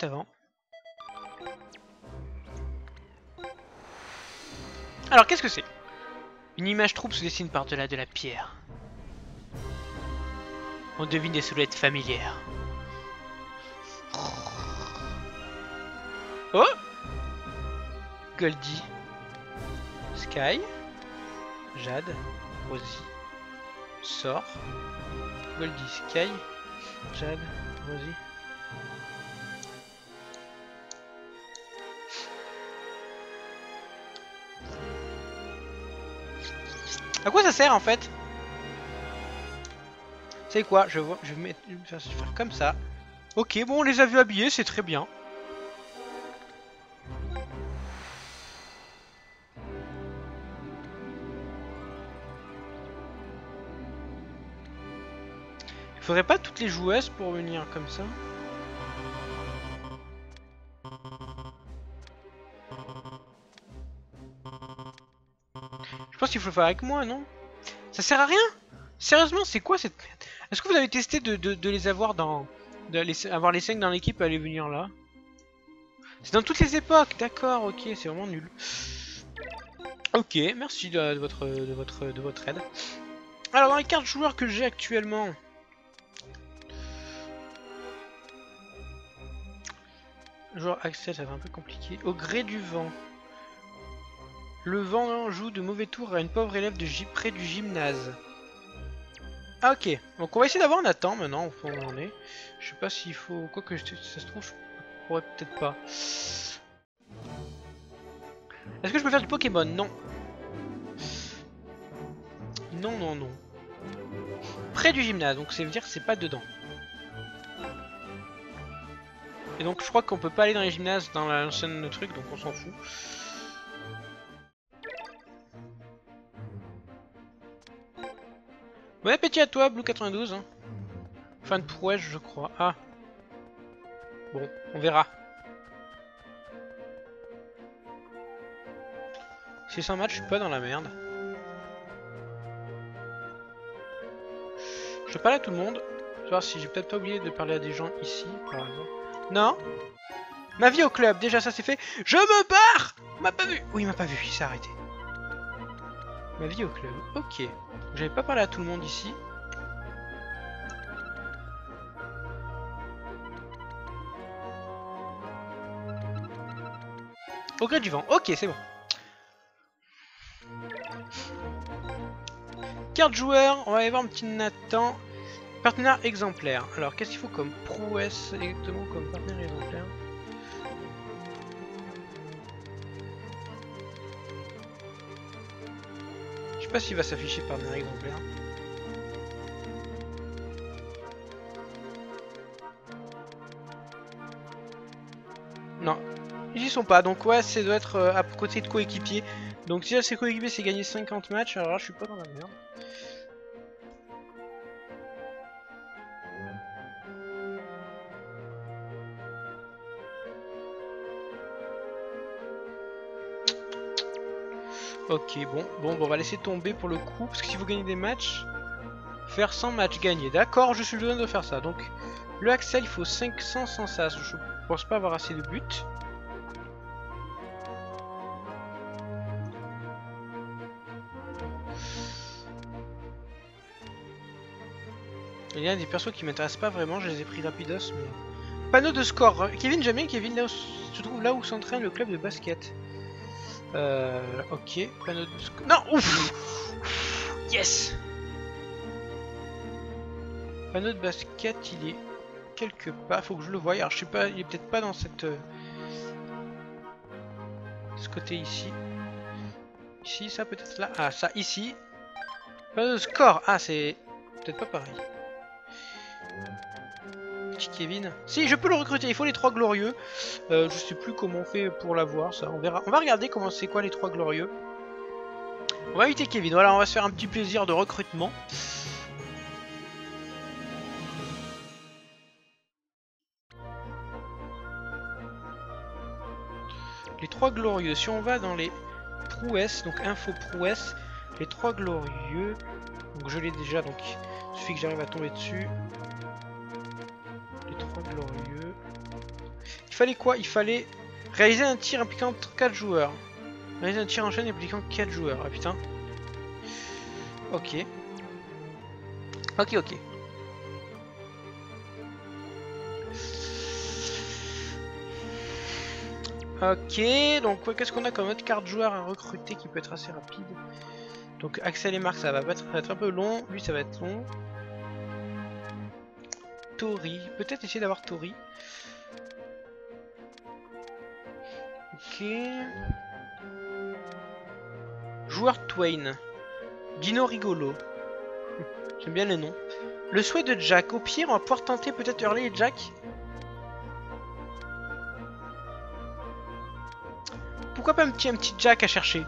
juste avant. Alors qu'est-ce que c'est? Une image trouble se dessine par-delà de la pierre. On devine des silhouettes familières. Oh! Goldie, Sky, Jade, Rosie, Sort, Goldie, Sky, Jade, Rosie. À quoi ça sert en fait? C'est quoi? Je vais faire comme ça. Ok, bon, on les a vus habillés, c'est très bien. Il faudrait pas toutes les joueuses pour venir comme ça? Je pense qu'il faut le faire avec moi, non? Ça sert à rien? Sérieusement, c'est quoi cette merde? Est-ce que vous avez testé de les avoir dans... avoir les 5 dans l'équipe et aller venir là? C'est dans toutes les époques, d'accord, ok, c'est vraiment nul. Ok, merci de votre aide. Alors dans les cartes joueurs que j'ai actuellement... Joueur Axel, ça va être un peu compliqué. Au gré du vent. Le vent joue de mauvais tours à une pauvre élève près du gymnase. Ah ok, donc on va essayer d'avoir Nathan maintenant, au fond où on est. Je sais pas s'il faut... Quoi que ça se trouve, je pourrais peut-être pas. Est-ce que je peux faire du Pokémon? Non. Non, non, non. Près du gymnase, donc ça veut dire que c'est pas dedans. Et donc je crois qu'on peut pas aller dans les gymnases dans l'ancienne truc, donc on s'en fout. Bon appétit à toi, Blue 92. Hein. Fin de prouesse, je crois. Ah. Bon, on verra. 600 matchs, je suis pas dans la merde. Je parle à tout le monde. Je vais voir si j'ai peut-être pas oublié de parler à des gens ici, par exemple. Non. Ma vie au club, déjà ça c'est fait. Je me barre. On m'a pas vu. Oui, il m'a pas vu, il s'est arrêté. Ma vie au club, ok. J'avais pas parlé à tout le monde ici. Au gré du vent, ok, c'est bon. Carte joueur, on va aller voir un petit Nathan. Partenaire exemplaire. Alors, qu'est-ce qu'il faut comme prouesse exactement comme partenaire exemplaire? Je sais pas s'il va s'afficher partenaire exemplaire. Non, ils y sont pas. Donc ouais, ça doit être à côté de coéquipier. Donc si là c'est coéquipier, c'est gagner 50 matchs. Alors là, je suis pas dans la merde. Ok, bon, on va laisser tomber pour le coup, parce que si vous gagnez des matchs, faire 100 matchs gagnés. D'accord, je suis le de faire ça. Donc, le Axel, il faut 500 sans sas. Je pense pas avoir assez de buts. Il y a des persos qui m'intéressent pas vraiment, je les ai pris rapidos, mais... Panneau de score. Kevin, j'aime bien Kevin, là où se trouve là où s'entraîne le club de basket. Ok, panneau de score. Non, ouf. Yes. Panneau de basket, il est quelque part, faut que je le voie. Alors je sais pas, il est peut-être pas dans cette... ce côté ici. Ici, ça peut-être là. Ah, ça ici. Panneau de score. Ah, c'est peut-être pas pareil. Kevin. Si, je peux le recruter, il faut les 3 glorieux. Je sais plus comment on fait pour l'avoir, ça, on verra. On va regarder comment c'est quoi les 3 glorieux. On va inviter Kevin, voilà, on va se faire un petit plaisir de recrutement. Les 3 glorieux, si on va dans les prouesses, donc info prouesses, les 3 glorieux, donc je l'ai déjà, donc il suffit que j'arrive à tomber dessus. Les 3 glorieux. fallait quoi? Il fallait réaliser un tir impliquant 4 joueurs. Réaliser un tir en chaîne impliquant 4 joueurs. Ah putain. Ok. Ok, ok. Ok, donc qu'est-ce qu'on a comme autre carte joueur à recruter qui peut être assez rapide? Donc Axel et Marc, ça va être un peu long. Lui, ça va être long. Tori, peut-être essayer d'avoir Tori. Ok. Joueur Twain. Dino Rigolo. J'aime bien les noms. Le souhait de Jack. Au pire, on va pouvoir tenter peut-être Hurley et Jack. Pourquoi pas un petit Jack à chercher?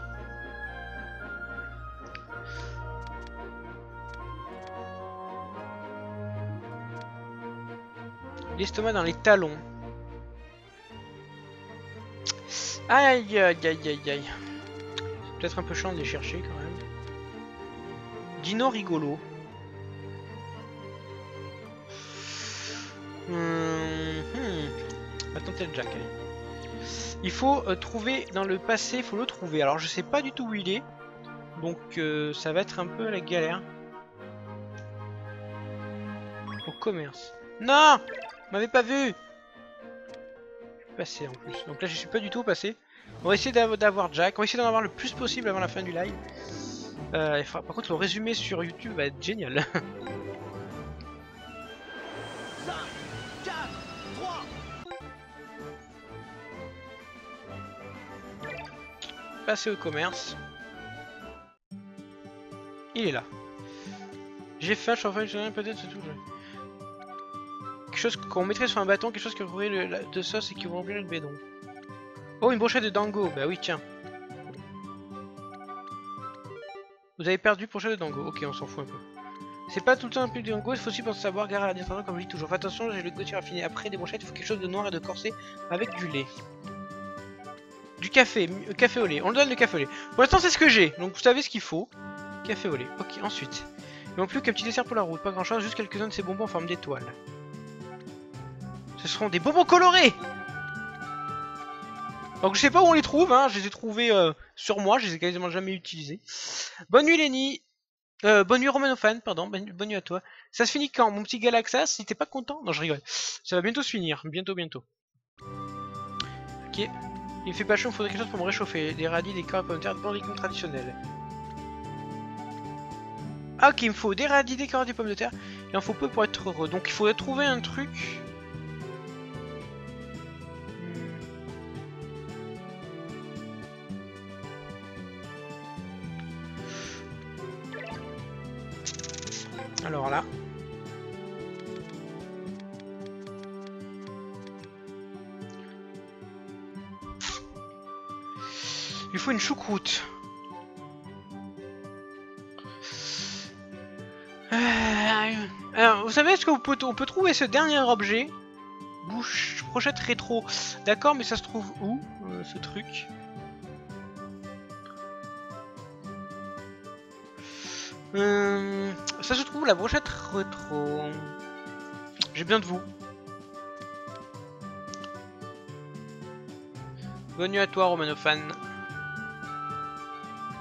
L'estomac dans les talons. Aïe aïe aïe aïe aïe. C'est peut-être un peu chiant de les chercher quand même. Dino Rigolo. On va tenter le Jack, allez. Il faut trouver dans le passé, il faut le trouver. Alors je sais pas du tout où il est. Donc ça va être un peu la galère. Au commerce. Non! M'avait pas vu! Passé en plus. Donc là je suis pas du tout passé. On va essayer d'avoir Jack. On va essayer d'en avoir le plus possible avant la fin du live. Par contre le résumé sur YouTube va être génial. 5, 4, 3. Passer au commerce. Il est là. J'ai faim, je suis enfin peut-être c'est tout. Quelque chose qu'on mettrait sur un bâton, quelque chose qui recouvrirait de sauce et qui remplirait le bédon. Oh, une brochette de dango. Bah oui, tiens. Vous avez perdu brochette de dango. Ok, on s'en fout un peu. C'est pas tout le temps un peu de dango, il faut aussi penser savoir, gare à la descendant comme je dis toujours. Fais attention, j'ai le goûter raffiné. Après des brochettes, il faut quelque chose de noir et de corsé avec du lait. Du café, café au lait. On le donne le café au lait. Pour l'instant, c'est ce que j'ai. Donc vous savez ce qu'il faut. Café au lait. Ok, ensuite. Il manque plus qu'un petit dessert pour la route. Pas grand chose, juste quelques-uns de ces bonbons en forme d'étoile. Ce seront des bonbons colorés! Donc je sais pas où on les trouve, hein. Je les ai trouvés sur moi, je les ai quasiment jamais utilisés. Bonne nuit Lenny. Bonne nuit Romanophane, pardon, bonne nuit à toi. Ça se finit quand, mon petit Galaxas? Si t'es pas content? Non, je rigole. Ça va bientôt se finir, bientôt. Ok. Il fait pas chaud, il faudrait quelque chose pour me réchauffer. Des radis, des carottes, pommes de terre, des légumes traditionnels. Ah ok, il me faut des radis, des carottes, des pommes de terre. Il en faut peu pour être heureux. Donc il faudrait trouver un truc. Alors là. Il faut une choucroute. Alors, vous savez, est-ce qu'on peut trouver ce dernier objet? Brochette rétro. D'accord, mais ça se trouve où, ce truc? Ça se trouve la brochette rétro. J'ai bien de vous. Bonne nuit à toi, Romanophane.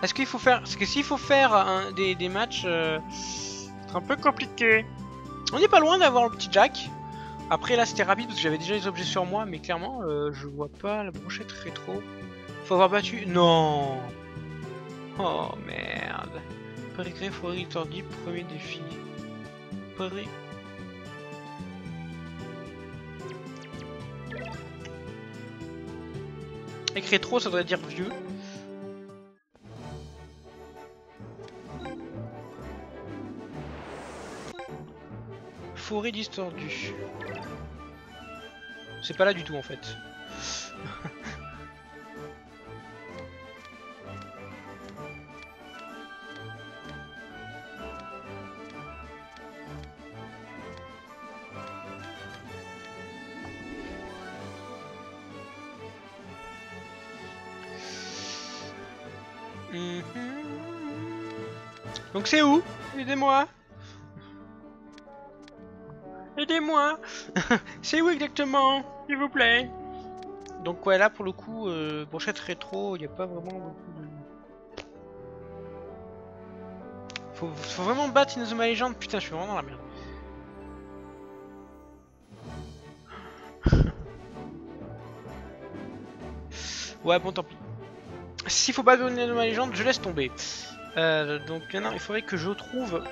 Est-ce qu'il faut faire... Parce que s'il faut faire des matchs... c'est un peu compliqué. On n'est pas loin d'avoir le petit Jack. Après là c'était rapide parce que j'avais déjà les objets sur moi. Mais clairement je vois pas la brochette rétro. Faut avoir battu... Non. Oh merde. Péricré, Fourri, Tordi, premier défi. Péricré... Avec rétro ça devrait dire vieux. Forêt distordue. C'est pas là du tout en fait. Donc c'est où? Aidez-moi. Aidez-moi. C'est où exactement, s'il vous plaît? Donc ouais, là pour le coup, brochette rétro, il n'y a pas vraiment beaucoup de... Faut vraiment battre Inazuma Legend. Putain, je suis vraiment dans la merde. Ouais, bon, tant pis. S'il faut battre Inazuma Legend, je laisse tomber. Donc maintenant, il faudrait que je trouve...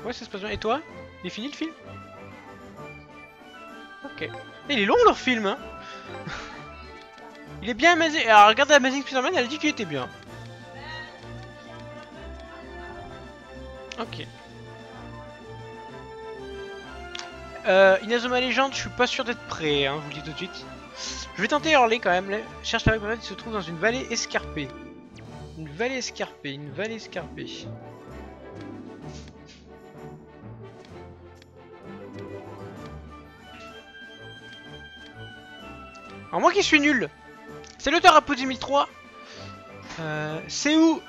Ouais, ça se passe bien. Et toi? Il est fini le film? Ok. Il est long leur film, hein. Il est bien Amazing. Alors regardez Amazing Spider-Man, elle a dit qu'il était bien. Ok. Inazuma Legend, je suis pas sûr d'être prêt, hein, je vous le dis tout de suite. Je vais tenter Hurley quand même. Cherche la qui se trouve dans une vallée escarpée. Une vallée escarpée, une vallée escarpée. Alors moi qui suis nul. C'est l'auteur à 2003. C'est où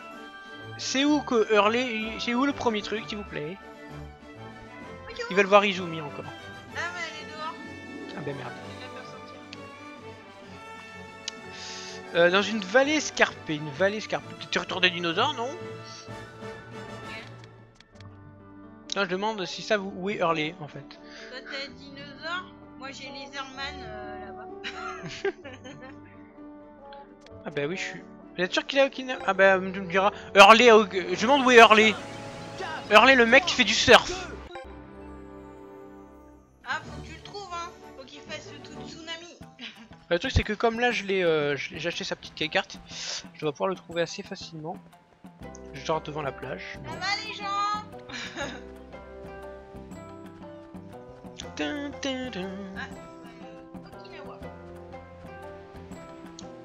que Hurley... C'est où le premier truc, s'il vous plaît? Ils veulent voir Izumi encore. Ah mais elle est dehors. Ah ben merde. Je vais la faire sortir. Dans une vallée escarpée, une vallée escarpée. Tu retournes des dinosaures, non? Non, je demande si ça où est Hurley en fait. Toi t'as dinosaure, moi j'ai Lizardman là-bas. Ah bah oui, je suis... Vous êtes sûr qu'il est à Okinawa? Ah bah tu me diras. Hurley, je demande où est Hurley. Hurley, le mec qui fait du surf. Ah faut que tu le trouves hein, faut qu'il fasse le tout tsunami. Le truc c'est que comme là j'ai acheté sa petite carte, je dois pouvoir le trouver assez facilement. Genre devant la plage. Ça va les gens? Dun, dun, dun. Ah, Okinawa.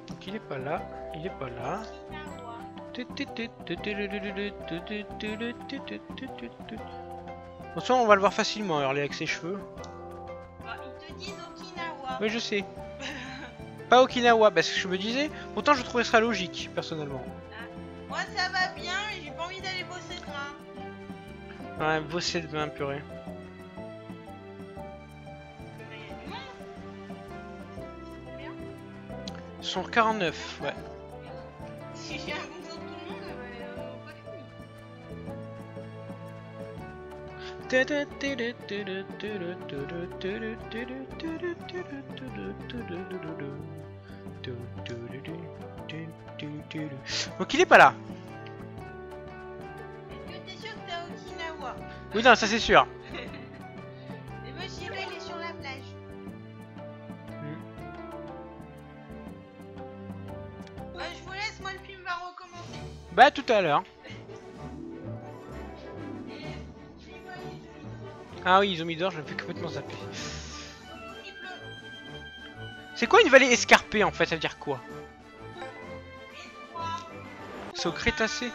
Donc il est pas là, il est pas là. Okinawa. Attention, on va le voir facilement Hurley avec ses cheveux. Bah, ils te disent Okinawa. Oui, je sais. Pas Okinawa, parce que je me disais, pourtant je trouvais ça logique, personnellement. Moi ça va bien mais j'ai pas envie d'aller bosser demain. Ouais, bosser demain, purée. Il y a du monde. Combien? Ils sont 49, ouais. Si j'ai un bonjour tout le monde, pas fini. Donc il est pas là. Est-ce que t'es sûr que t'es à Okinawa? Oui, non, ça c'est sûr. Et monsieur il est sur la plage. Bah, je vous laisse, moi le film va recommencer. Bah, tout à l'heure. Ah oui, ils ont mis d'or, je l'ai complètement zappé. Il pleut. C'est quoi une vallée escarpée en fait? Ça veut dire quoi? Et trois. C'est au Crétacé.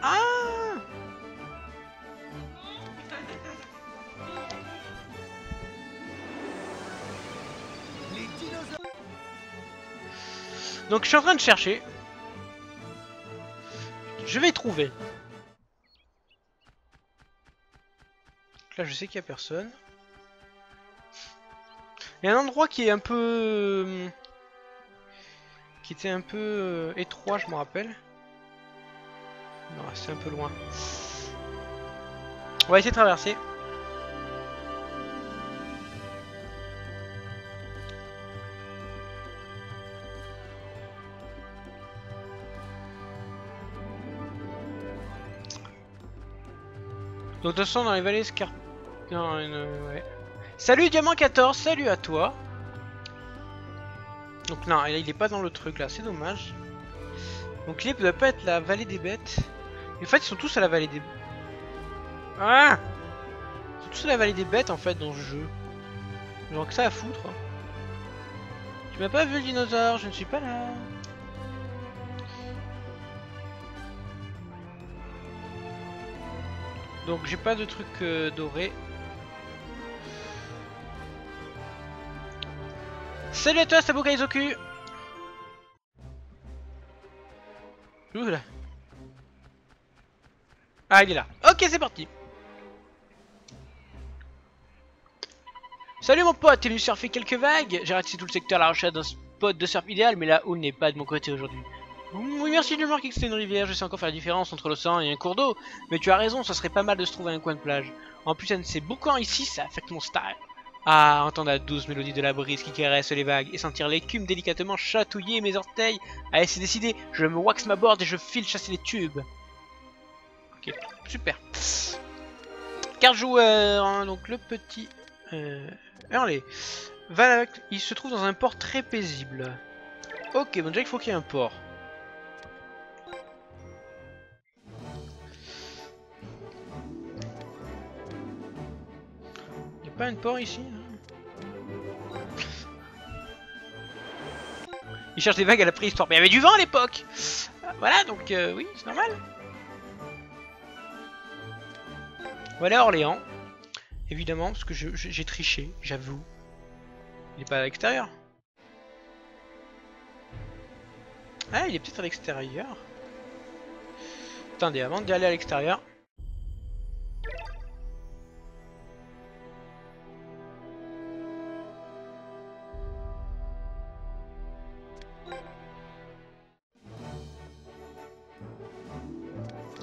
Ah! Les dinosaures. Donc je suis en train de chercher. Je vais trouver. Là je sais qu'il n'y a personne. Il y a un endroit qui est un peu... qui était un peu étroit, je me rappelle. Non, c'est un peu loin. On va essayer de traverser. Donc de toute façon dans les vallées escarpées... Non, ouais. Salut Diamant 14, salut à toi. Donc non, il est pas dans le truc là, c'est dommage. Donc il ne doit pas être la vallée des bêtes. En fait ils sont tous à la vallée des... Ah, ils sont tous à la vallée des bêtes en fait dans ce jeu. Genre que ça à foutre. Tu m'as pas vu le dinosaure, je ne suis pas là. Donc j'ai pas de truc doré. Salut à toi Sabuka Izoku. Oula. Ah il est là. Ok c'est parti. Salut mon pote, t'es venu surfer quelques vagues? J'ai ratissé tout le secteur à la recherche d'un spot de surf idéal, mais la houle n'est pas de mon côté aujourd'hui. Oui, merci de me marquer que c'était une rivière, je sais encore faire la différence entre l'océan et un cours d'eau. Mais tu as raison, ça serait pas mal de se trouver un coin de plage. En plus, ça ne sait boucan ici, ça affecte mon style. Ah, entendre la douce mélodie de la brise qui caresse les vagues et sentir l'écume délicatement chatouiller mes orteils. Allez, c'est décidé, je me wax ma board et je file chasser les tubes. Ok, super. Carte joueur, hein, donc le petit Hurley. Il se trouve dans un port très paisible. Ok, bon déjà il faut qu'il y ait un port. Il n'y a pas un port ici hein? Il cherche des vagues à la préhistoire. Mais il y avait du vent à l'époque. Voilà, donc oui, c'est normal. Voilà Orléans. Évidemment, parce que j'ai triché, j'avoue. Il est pas à l'extérieur. Ah, il est peut-être à l'extérieur. Attendez, avant d'aller à l'extérieur.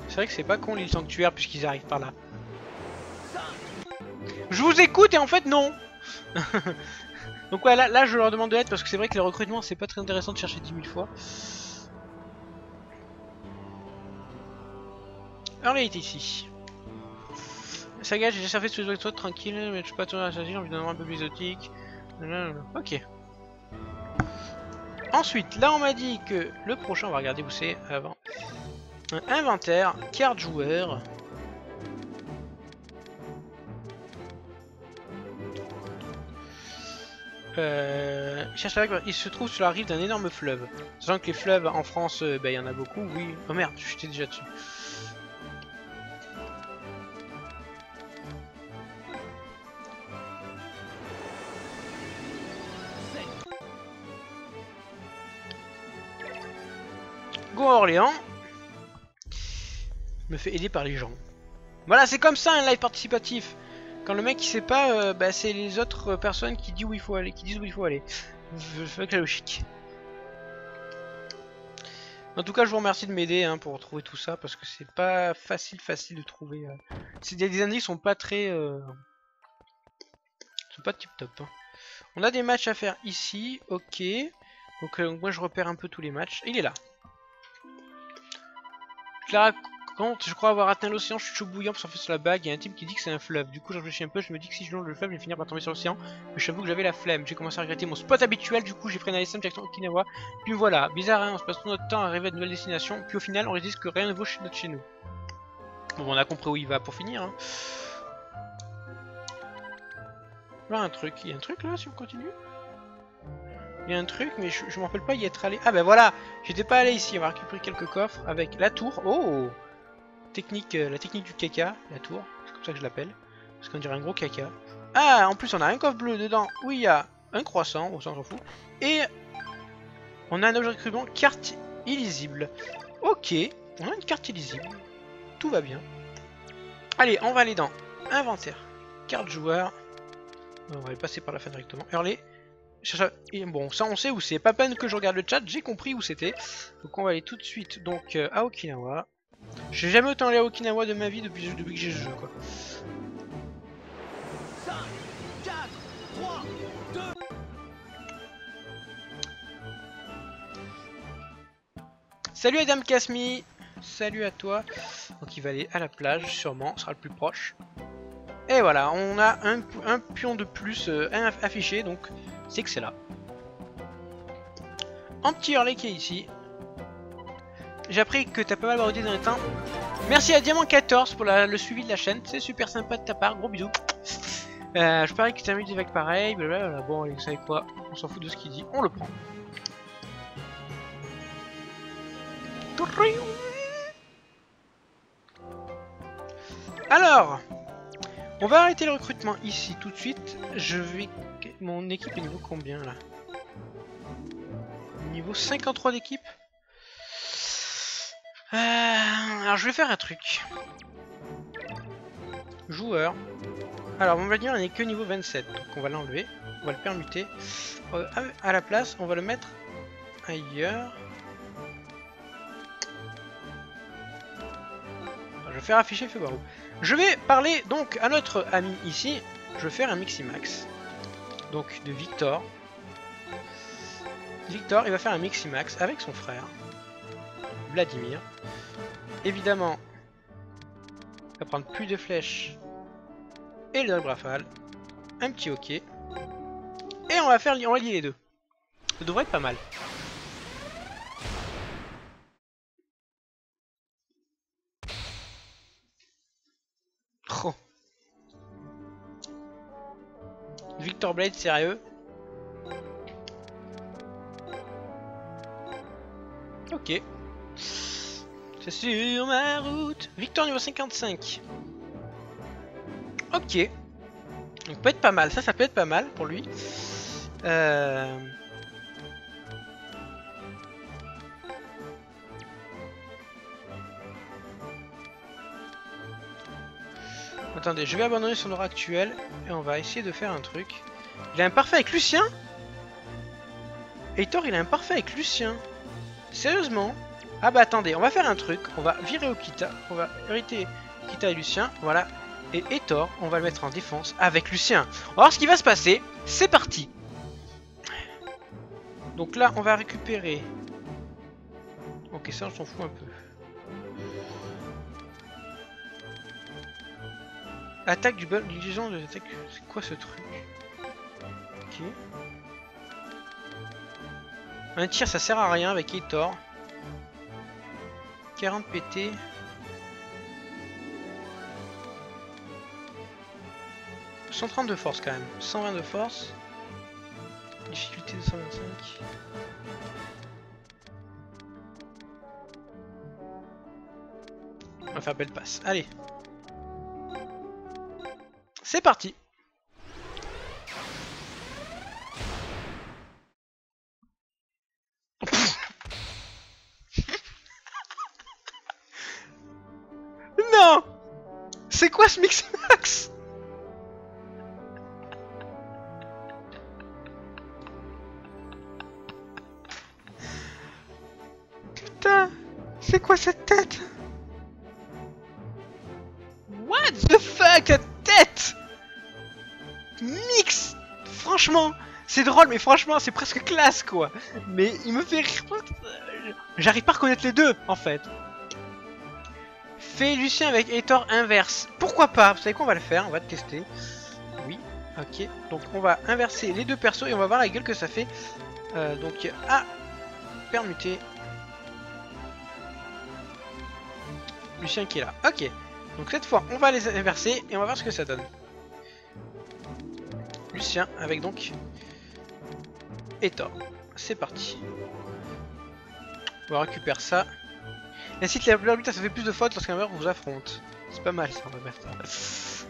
C'est vrai que c'est pas con l'île sanctuaire puisqu'ils arrivent par là. Je vous écoute et en fait non. Donc ouais, là je leur demande de l'aide parce que c'est vrai que les recrutements c'est pas très intéressant de chercher 10 000 fois. Hurley est ici. Saga, j'ai déjà surfé sur les autres tranquille, mais je suis pas tourné à la j'ai envie d'un un peu plus exotique. Ok. Ensuite, là on m'a dit que le prochain, on va regarder où c'est avant. Un inventaire, carte joueur. Cherche la vague, il se trouve sur la rive d'un énorme fleuve. Sachant que les fleuves en France, il y en a beaucoup, oui. Oh merde, j'étais déjà dessus. Go à Orléans. Me fait aider par les gens. Voilà, c'est comme ça un live participatif. Quand le mec il sait pas, c'est les autres personnes qui disent où il faut aller, Je fais avec la logique. En tout cas, je vous remercie de m'aider hein, pour trouver tout ça parce que c'est pas facile de trouver. Des indices sont pas très, sont pas tip top. Hein. On a des matchs à faire ici, ok. Donc moi je repère un peu tous les matchs. Il est là. Clara compte, je crois avoir atteint l'océan, je suis chaud bouillant pour surfer sur la bague. Il y a un type qui dit que c'est un fleuve. Du coup, je réfléchis un peu, je me dis que si je longe le fleuve, je vais finir par tomber sur l'océan. Mais je t'avoue que j'avais la flemme. J'ai commencé à regretter mon spot habituel, du coup, j'ai pris un ASM direction Okinawa. Puis voilà, bizarre, hein, on se passe tout notre temps à rêver de nouvelles destinations. Puis au final, on réalise que rien ne vaut chez nous. Bon, on a compris où il va pour finir. Hein. Là, un truc. Il y a un truc là si on continue? Il y a un truc, mais je me rappelle pas y être allé. Ah ben voilà, j'étais pas allé ici. On va récupérer quelques coffres avec la tour. Oh! Technique, la technique du caca, la tour, c'est comme ça que je l'appelle, parce qu'on dirait un gros caca. Ah, en plus on a un coffre bleu dedans où il y a un croissant, bon ça on s'en fout, et on a un objet de recrutement, carte illisible. Ok, on a une carte illisible, tout va bien. Allez, on va aller dans inventaire, carte joueur, on va aller passer par la fin directement, Hurley. Et bon, ça on sait où c'est, pas peine que je regarde le chat, j'ai compris où c'était. Donc on va aller tout de suite donc à Okinawa. J'ai jamais autant allé à Okinawa de ma vie depuis que j'ai ce jeu quoi. 5, 4, 3, 2. Salut Adam Kasmi, salut à toi. Donc il va aller à la plage sûrement, sera le plus proche. Et voilà, on a un pion de plus affiché, donc c'est que c'est là. Un petit Hurley qui est ici. J'ai appris que t'as pas mal baroudé dans le temps. Merci à Diamant14 pour le suivi de la chaîne, c'est super sympa de ta part, gros bisous. Je parie que t'as mis des vagues pareilles, blablabla. Bon allez, vous savez quoi, on s'en fout de ce qu'il dit, on le prend. Alors, on va arrêter le recrutement ici tout de suite. Je vais... Mon équipe est niveau combien là? Niveau 53 d'équipe. Alors je vais faire un truc. Joueur. Alors mon Vladimir n'est que niveau 27, donc on va l'enlever, on va le permuter. À la place, on va le mettre ailleurs. Je vais faire afficher feu barreau. Je vais parler donc à notre ami ici. Je vais faire un Miximax. Donc de Victor. Victor, il va faire un Miximax avec son frère Vladimir. Évidemment, il va prendre plus de flèches et le drill rafale. Un petit hockey. Et on va lier les deux. Ça devrait être pas mal. Oh. Victor Blade, sérieux? Ok. C'est sur ma route. Victor niveau 55. Ok. Donc peut être pas mal. Ça peut être pas mal pour lui. Attendez, je vais abandonner son aura actuel et on va essayer de faire un truc. Il a un parfait avec Lucien? Heitor, il a un parfait avec Lucien. Sérieusement? Ah bah attendez, on va faire un truc. On va virer Okita. On va hériter Okita et Lucien. Voilà. Et Heitor, on va le mettre en défense avec Lucien. On va voir ce qui va se passer. C'est parti. Donc là, on va récupérer... Ok, ça, on s'en fout un peu. Attaque du bol, l'illusion de l'attaque. C'est quoi ce truc? Ok. Un tir, ça sert à rien avec Heitor. 40 PT. « 130 de force quand même. 120 de force. Difficulté de 125. On va faire belle passe. Allez. C'est parti. Non. C'est quoi ce Miximax? Putain. C'est quoi cette tête? What the fuck, cette tête? Mix. Franchement, c'est drôle, mais franchement, c'est presque classe, quoi. Mais il me fait rire. J'arrive pas à reconnaître les deux, en fait. Fais Lucien avec Heitor inverse. Pourquoi pas? Vous savez quoi, on va le faire, on va le tester. Oui, ok. Donc on va inverser les deux persos et on va voir la gueule que ça fait. Donc, permuter. Lucien qui est là. Ok. Donc cette fois, on va les inverser et on va voir ce que ça donne. Lucien avec donc Heitor. C'est parti. On va récupérer ça. Incite l'arbitre à se faire plus de fautes lorsqu'un joueur vous affronte. C'est pas mal ça, on va mettre ça.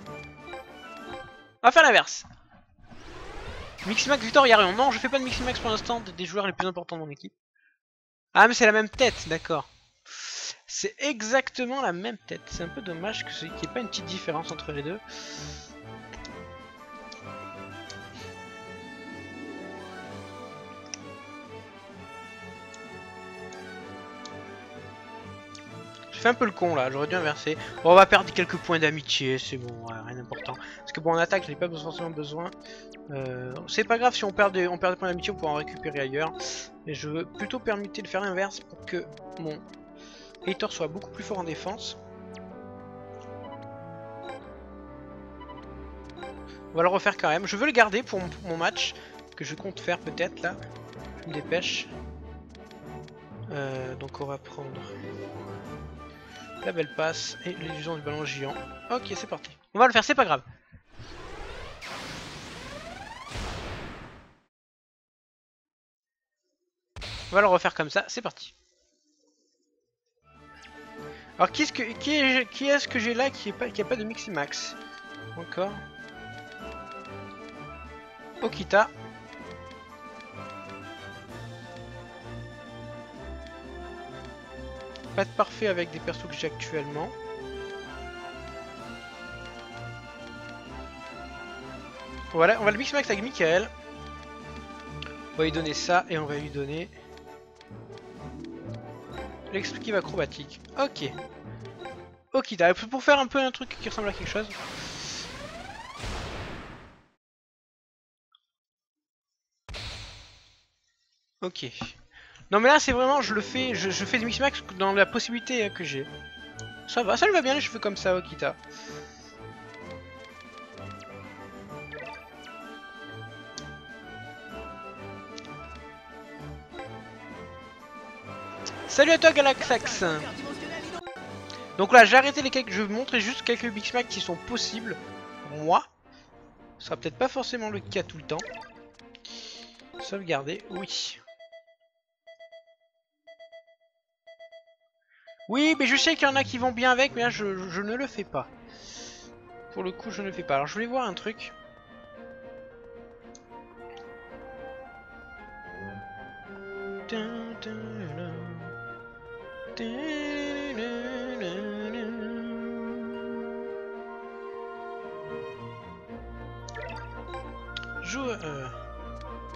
On va faire l'inverse. Miximax Victor Yarion. Non, je fais pas de Miximax pour l'instant, des joueurs les plus importants de mon équipe. Ah mais c'est la même tête, d'accord. C'est exactement la même tête. C'est un peu dommage qu'il n'y ait pas une petite différence entre les deux. Je fais un peu le con là, j'aurais dû inverser. Bon, on va perdre quelques points d'amitié, c'est bon, rien d'important. Parce que bon, en attaque, j'en ai pas forcément besoin. C'est pas grave si on perd des points d'amitié, on pourra en récupérer ailleurs. Mais je veux plutôt permettre de faire l'inverse pour que mon Heitor soit beaucoup plus fort en défense. On va le refaire quand même. Je veux le garder pour mon match, que je compte faire peut-être là. Je me dépêche. Donc on va prendre... la belle passe et l'illusion du ballon géant. Ok, c'est parti. On va le faire, c'est pas grave. On va le refaire comme ça, c'est parti. Alors qui est-ce que j'ai là qui a pas de Miximax? Encore. Okita. Pas de parfait avec des persos que j'ai actuellement. Voilà, on va le mix max avec Michael. On va lui donner ça et on va lui donner l'esquive acrobatique. Ok. Ok, pour faire un peu un truc qui ressemble à quelque chose. Ok. Non mais là c'est vraiment, je le fais, je fais du mix max dans la possibilité que j'ai. Ça va, ça lui va bien les cheveux comme ça, Okita. Salut à toi Galaxax. Donc là j'ai arrêté les quelques, je vais vous montrer juste quelques mix max qui sont possibles pour moi. Ce sera peut-être pas forcément le cas tout le temps. Sauvegarder, oui. Oui, mais je sais qu'il y en a qui vont bien avec, mais là je ne le fais pas. Pour le coup, je ne le fais pas. Alors je voulais voir un truc. Joueur.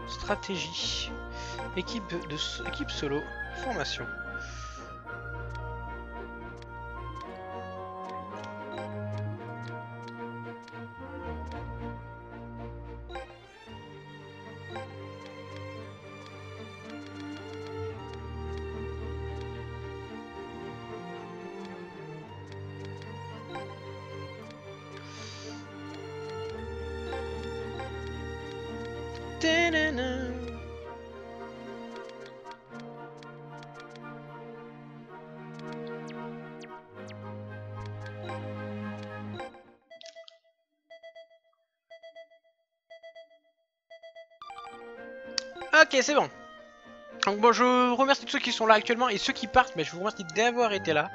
Stratégie. Équipe solo. Formation. Ok, c'est bon. Donc bon, je remercie tous ceux qui sont là actuellement et ceux qui partent, mais je vous remercie d'avoir été là.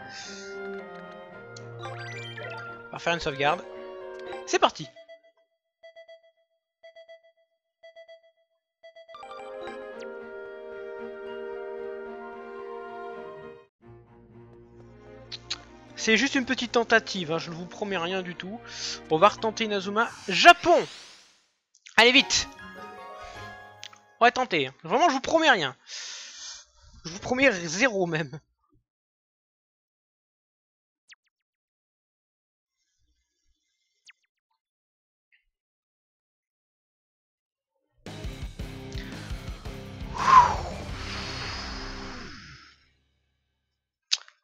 On va faire une sauvegarde. C'est parti. C'est juste une petite tentative, hein, je ne vous promets rien du tout. On va retenter Inazuma Japon. Allez vite. On va tenter. Vraiment, je vous promets rien. Je vous promets 0 même.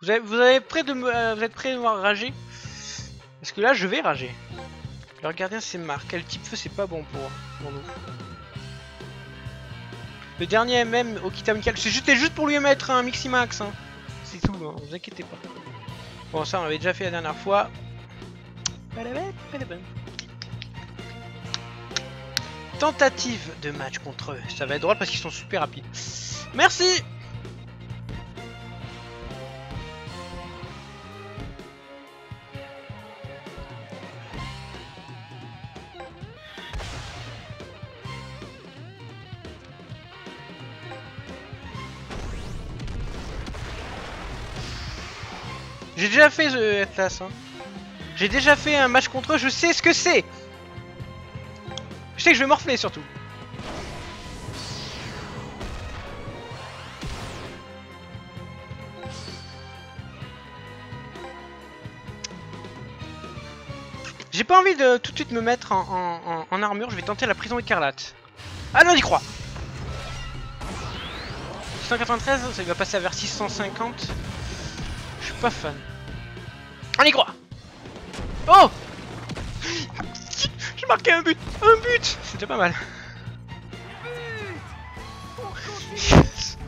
Vous êtes prêts de me voir rager? Parce que là, je vais rager. Le gardien, c'est marre. Quel type feu, c'est pas bon pour nous. Le dernier MM, Okita Michael, c'était juste pour lui mettre un Miximax. Hein. C'est tout, hein, vous inquiétez pas. Bon, ça, on l'avait déjà fait la dernière fois. Tentative de match contre eux. Ça va être drôle parce qu'ils sont super rapides. Merci. J'ai déjà fait The Atlas. Hein. J'ai déjà fait un match contre eux, je sais ce que c'est. Je sais que je vais morfler surtout. J'ai pas envie de tout de suite me mettre en armure, je vais tenter la prison écarlate. Ah non, on y croit. 693, ça va passer vers 650. Je suis pas fan. On y croit. Oh. J'ai marqué un but. Un but. C'était pas mal. Yes.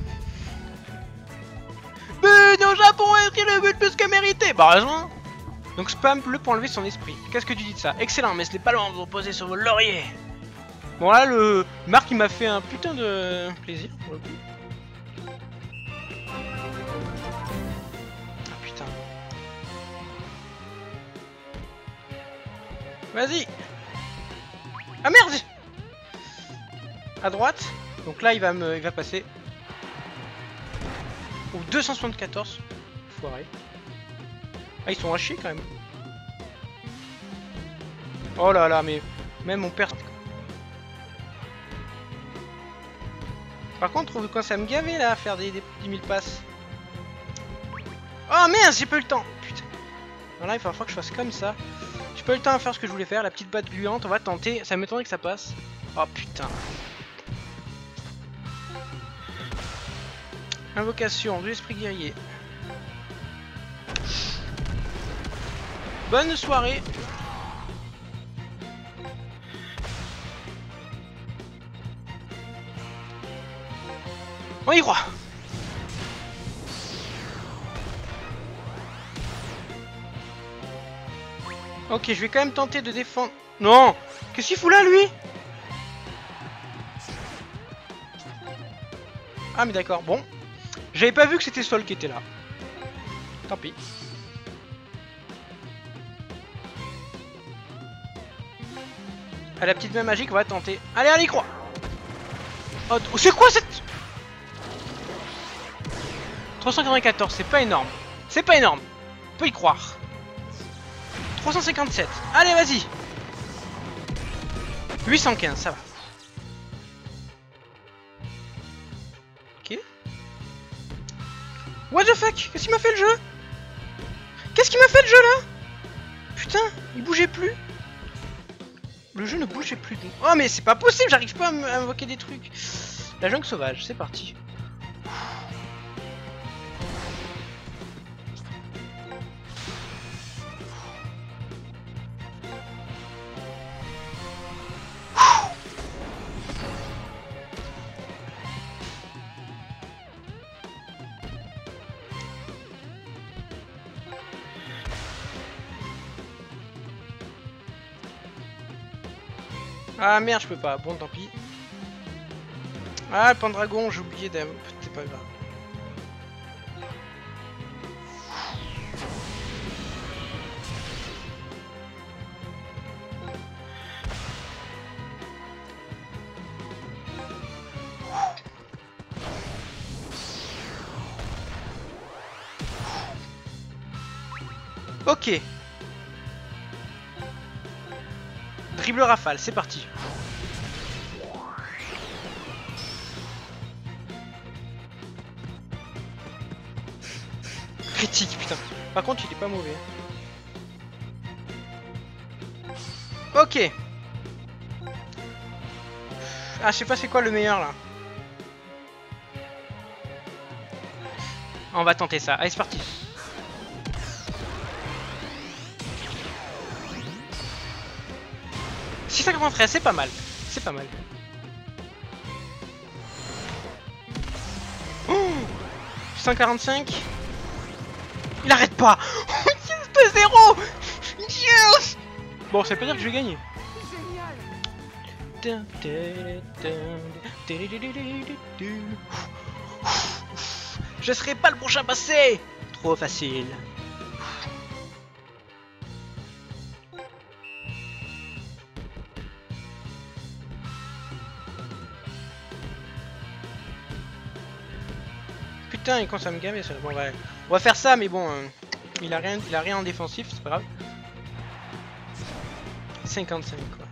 But au Japon, inscrit le but plus que mérité. Bah heureusement. Donc spam le pour enlever son esprit. Qu'est-ce que tu dis de ça? Excellent, mais ce n'est pas loin de vous poser sur vos lauriers. Bon là, le Marc il m'a fait un putain de plaisir pour le coup. Ah putain. Vas-y. Ah merde. À droite. Donc là il va passer. Au 274. Foiré. Ah, ils sont hachés quand même. Oh là là, mais même on perd. Par contre, vous commencez à me gaver là, à faire des 10 000 passes. Oh merde, j'ai pas eu le temps. Putain. Alors là, il va falloir que je fasse comme ça. J'ai pas eu le temps à faire ce que je voulais faire, la petite batte gluante. On va tenter. Ça m'étonnerait que ça passe. Oh putain. Invocation de l'esprit guerrier. Bonne soirée. On y croit. Ok, je vais quand même tenter de défendre. Non. Qu'est-ce qu'il fout là, lui? Ah mais d'accord, bon. J'avais pas vu que c'était Sol qui était là. Tant pis. Ah, la petite main magique, on va tenter. Allez, allez, croix. Oh, c'est quoi cette... 394, c'est pas énorme. C'est pas énorme. On peut y croire. 357. Allez, vas-y. 815, ça va. Ok. What the fuck? Qu'est-ce qu'il m'a fait le jeu? Qu'est-ce qu'il m'a fait le jeu là? Putain, il bougeait plus. Le jeu ne bougeait plus. Oh mais c'est pas possible, j'arrive pas à invoquer des trucs. La jungle sauvage, c'est parti. Ah merde, je peux pas. Bon, tant pis. Ah, le Pendragon, j'ai oublié d'un... C'est pas grave. Ok. Dribble rafale, c'est parti. Critique, putain. Par contre, il est pas mauvais. Ok. Ah, je sais pas c'est quoi le meilleur là. On va tenter ça. Allez, c'est parti. Si ça commencerait, c'est pas mal. C'est pas mal. Oh 145. Il arrête pas. Yes, 2-0. Yes. Bon, ça veut pas dire que je vais gagner. Je serai pas le prochain passé. Trop facile. Putain, il commence à me gaver ça. Bon, ouais. On va faire ça, mais bon, il a rien en défensif, c'est pas grave. 55 quoi.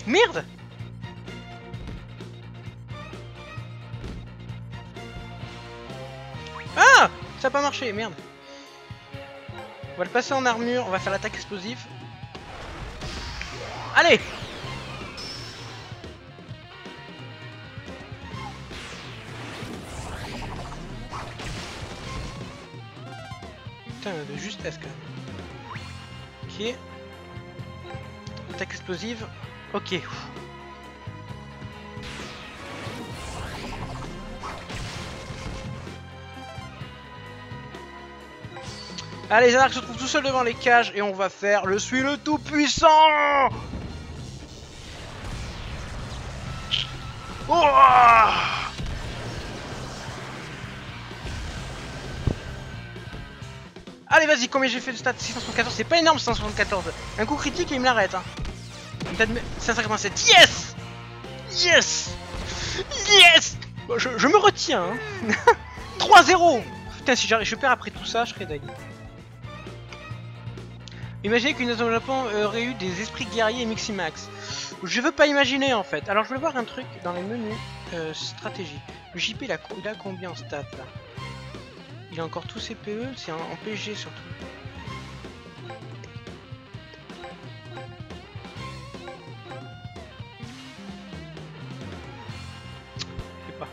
Merde. Ah, ça a pas marché, merde. On va le passer en armure, on va faire l'attaque explosive. Allez. Putain, de justesse quand même. Ok. Attaque explosive. Ok. Allez, Zanark se trouve tout seul devant les cages et on va faire le suis le tout puissant. Oh, allez, vas-y, combien j'ai fait de stats? 674, c'est pas énorme 674. Un coup critique et il me l'arrête. Hein. 587, yes. Yes. Yes. Bon, je me retiens. Hein. 3-0. Putain, si je perds après tout ça, je serais dingue. Imaginez qu'une nation au Japon aurait eu des esprits guerriers et Miximax. Je veux pas imaginer en fait. Alors je veux voir un truc dans les menus stratégie. Le JP il a combien en stats là? Il a encore tous ses PE, c'est en PG surtout. Je sais pas.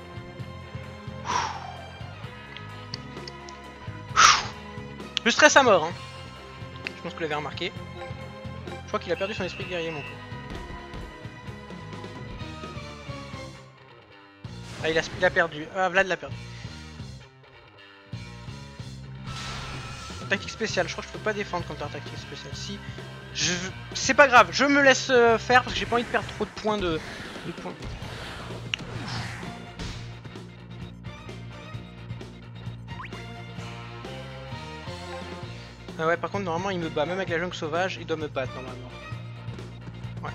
Je stresse à mort hein. Je pense que vous l'avez remarqué. Je crois qu'il a perdu son esprit guerrier mon coup. Ah il a perdu. Ah Vlad l'a perdu. Tactique spéciale, je crois que je peux pas défendre contre la tactique spéciale. Si, c'est pas grave, je me laisse faire parce que j'ai pas envie de perdre trop de points de points. Ah ouais, par contre normalement il me bat, même avec la jungle sauvage, il doit me battre normalement. Ouais.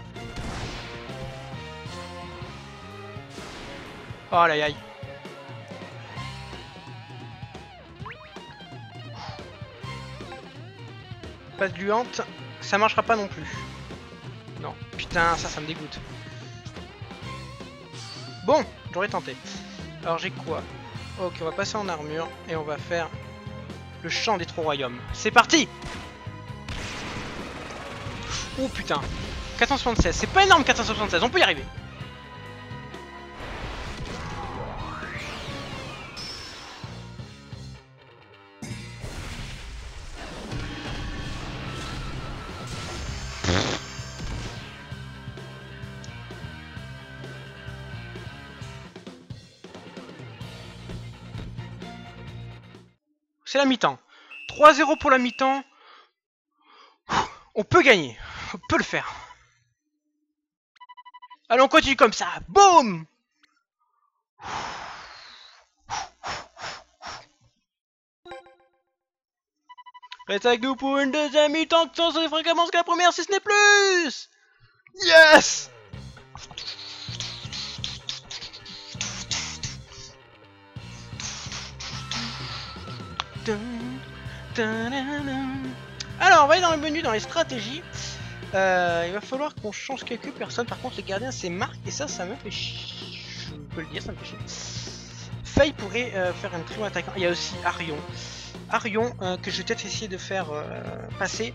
Oh là aïe. Passe gluante, ça marchera pas non plus. Non, putain, ça me dégoûte. Bon, j'aurais tenté. Alors j'ai quoi? Ok, on va passer en armure et on va faire le chant des trois royaumes. C'est parti! Oh putain, 476, c'est pas énorme 476, on peut y arriver. C'est la mi-temps. 3-0 pour la mi-temps. On peut gagner. On peut le faire. Allez, on continue comme ça. Boum! Reste avec nous pour une deuxième mi-temps qui sont fréquemment que la première si ce n'est plus. Yes! Alors, on va aller dans le menu, dans les stratégies. Il va falloir qu'on change quelques personnes. Par contre, les gardiens, c'est Marc. Et ça me fait chier. Je peux le dire, ça me fait chier. Faye pourrait faire un trio attaquant. Il y a aussi Arion. Arion, que je vais peut-être essayer de faire passer.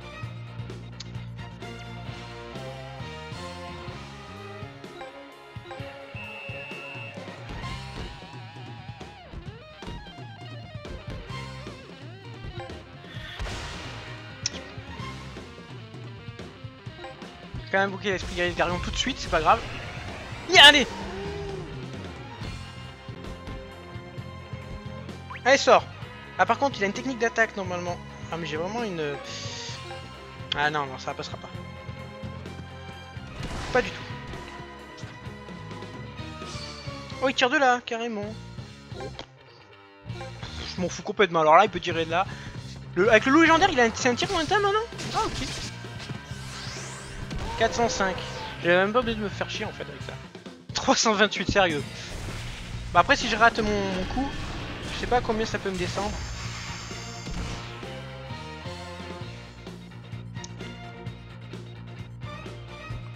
Quand même boucler l'esprit guerrier d'Arion tout de suite, c'est pas grave. Yeah, allez! Allez, sors! Ah, par contre, il a une technique d'attaque normalement. Ah, mais j'ai vraiment une. Ah, non, non, ça passera pas. Pas du tout. Oh, il tire de là, carrément. Je m'en fous complètement. Alors là, il peut tirer de là. Avec le loup légendaire, c'est un tir lointain maintenant? Ah, ok. 405. J'avais même pas besoin de me faire chier en fait avec ça. 328, sérieux. Bah après si je rate mon coup, je sais pas combien ça peut me descendre.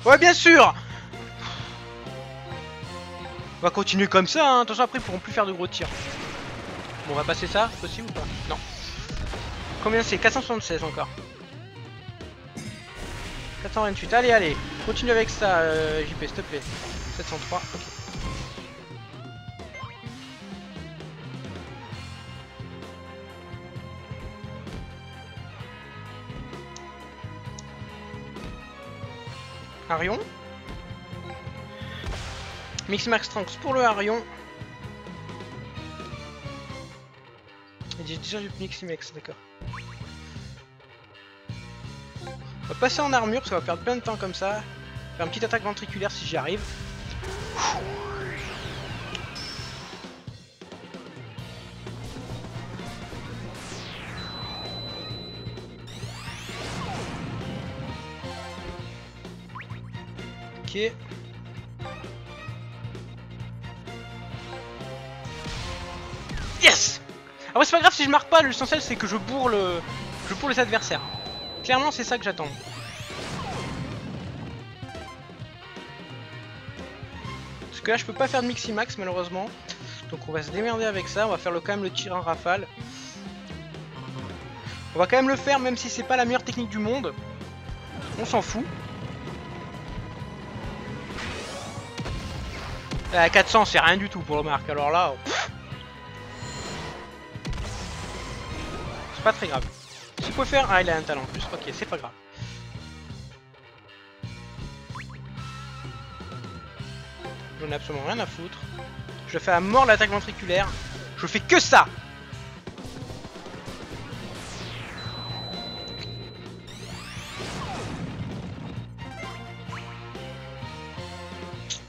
Ouais bien sûr. On va continuer comme ça, hein. Attention après ils pourront plus faire de gros tirs. Bon on va passer ça, possible ou pas? Non. Combien c'est? 476 encore. 428, allez, allez, continue avec ça, JP, s'il te plaît. 703, ok. Arion. Mix Max Trunks pour le Arion. J'ai déjà du Mix Max, d'accord. On va passer en armure parce qu'on va perdre plein de temps comme ça. Faire une petite attaque ventriculaire si j'y arrive. Ok. Yes! Après c'est pas grave si je marque pas, l'essentiel c'est que je bourre les adversaires. Clairement c'est ça que j'attends. Parce que là je peux pas faire de Miximax malheureusement. Donc on va se démerder avec ça, on va faire quand même le tir en rafale. On va quand même le faire même si c'est pas la meilleure technique du monde. On s'en fout. 400 c'est rien du tout pour le marque, alors là... C'est pas très grave. Ce qu'il faut faire... Ah il a un talent en plus, ok c'est pas grave. J'en ai absolument rien à foutre. Je fais à mort l'attaque ventriculaire. Je fais que ça.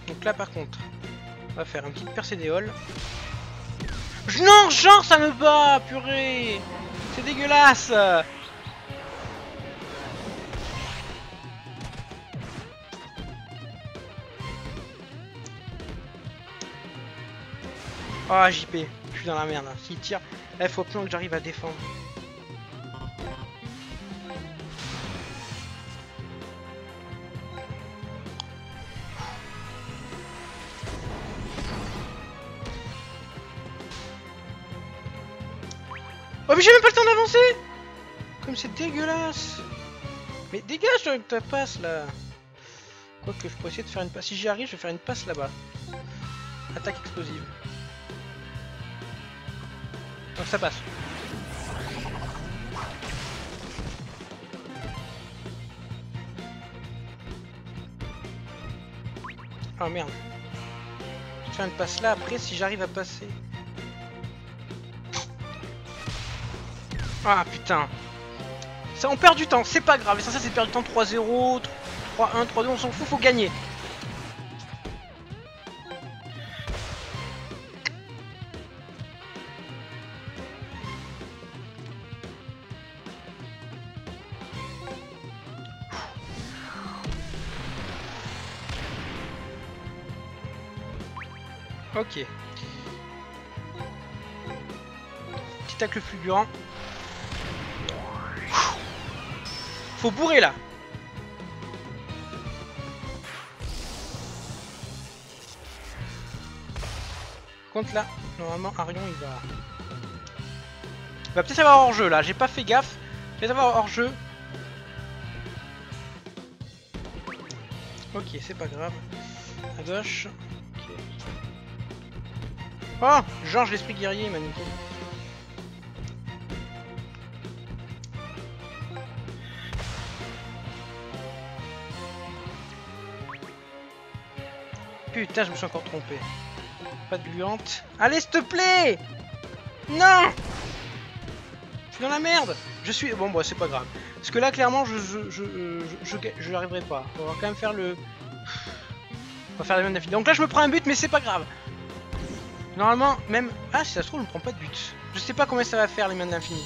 Donc là par contre, on va faire une petite percée d'éole. Non, genre ça me bat, purée. C'est dégueulasse. Ah JP, je suis dans la merde. S'il tire, là il faut plus que j'arrive à défendre. Oh mais j'ai même pas le temps d'avancer. Comme c'est dégueulasse. Mais dégage avec ta passe là. Quoique je pourrais essayer de faire une passe. Si j'y arrive, je vais faire une passe là-bas. Attaque explosive. Donc ça passe. Oh merde. Je vais faire une passe là après si j'arrive à passer. Ah putain. Ça on perd du temps, c'est pas grave. Et ça c'est perdre du temps 3-0, 3-1, 3-2, on s'en fout, faut gagner. Ok. Petit tacle fulgurant. Faut bourrer là. Contre là, normalement Arion il va peut-être avoir hors jeu là, j'ai pas fait gaffe. Il va avoir hors jeu. Ok, c'est pas grave. À gauche. Okay. Oh, Georges l'esprit guerrier, il m'a niqué. Putain, je me suis encore trompé. Pas de gluante. Allez, s'il te plaît. Non. Je suis dans la merde. Je suis... Bon, bah, c'est pas grave. Parce que là, clairement, je n'arriverai pas. On va quand même faire le... On va faire les mêmes d'affilée. Donc là, je me prends un but, mais c'est pas grave. Normalement, même... Ah, si ça se trouve, je me prends pas de but. Je sais pas combien ça va faire, les mains de l'infini.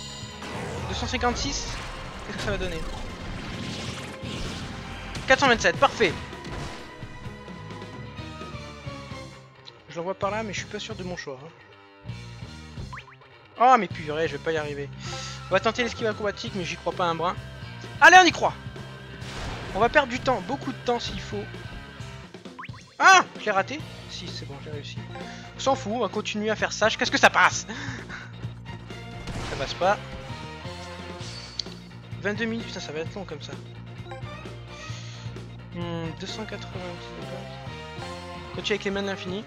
256. Qu'est-ce que ça va donner? 427, parfait. Je l'envoie par là, mais je suis pas sûr de mon choix. Oh, mais purée, je vais pas y arriver. On va tenter l'esquive acrobatique, mais j'y crois pas un brin. Allez, on y croit. On va perdre du temps, beaucoup de temps s'il faut. Ah, je l'ai raté. Si, c'est bon, j'ai réussi. On s'en fout, on va continuer à faire ça. Qu'est-ce que ça passe? Ça passe pas. 22 minutes, putain, ça va être long comme ça. 290 de base. Continue avec les mains de l'infini.